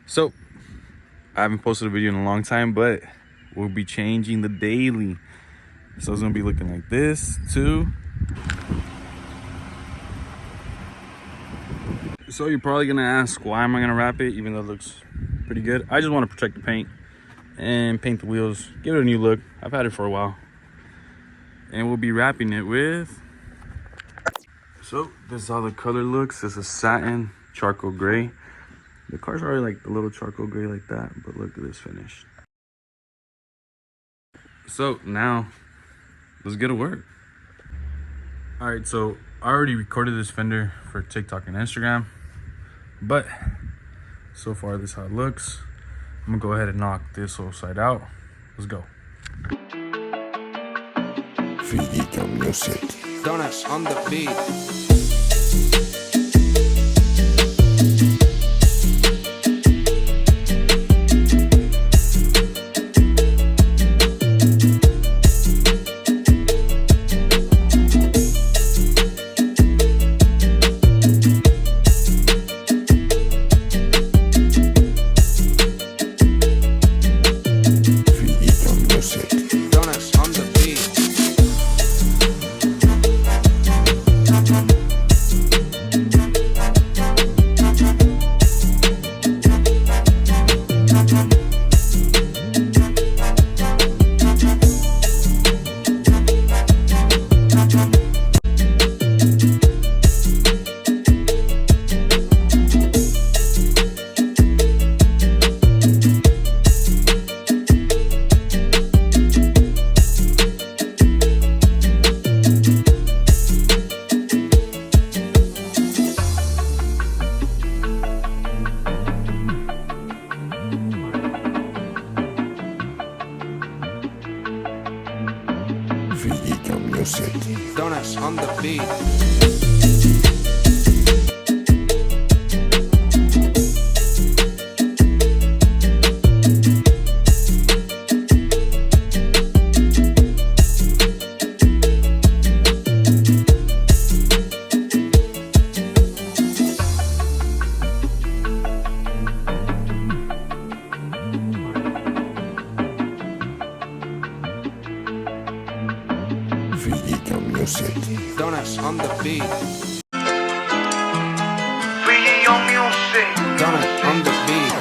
So I haven't posted a video in a long time, but we'll be changing the daily. So it's gonna be looking like this too. So you're probably gonna ask, why am I gonna wrap it even though it looks pretty good? I just want to protect the paint and paint the wheels, give it a new look. I've had it for a while. And we'll be wrapping it with, so this is how the color looks. This is satin charcoal gray. The car's already like a little charcoal gray like that, but look at this finish. So now let's get to work. All right, so I already recorded this fender for TikTok and Instagram, but so far this is how it looks. I'm gonna go ahead and knock this whole side out. Let's go. Donuts on the beat. Donuts on the beat. Donuts on the beat. Video music. Donuts on the beat.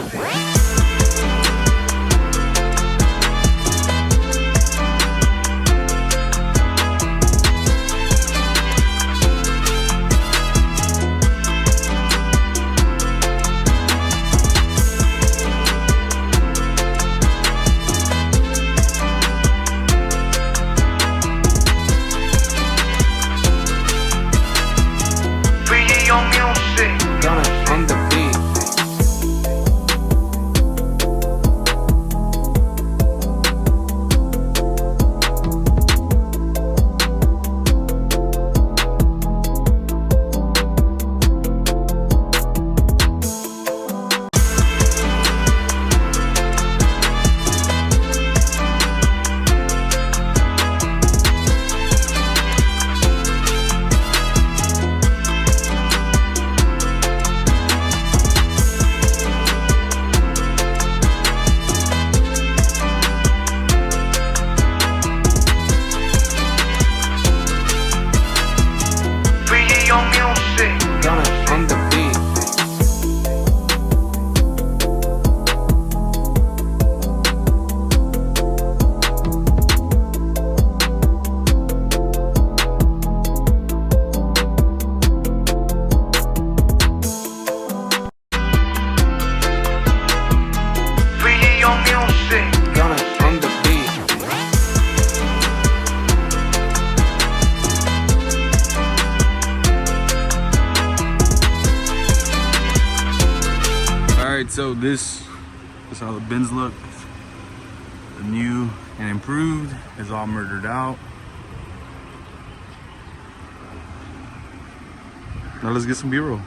So this is how the bins look. The new and improved is all murdered out. Now let's get some B-roll.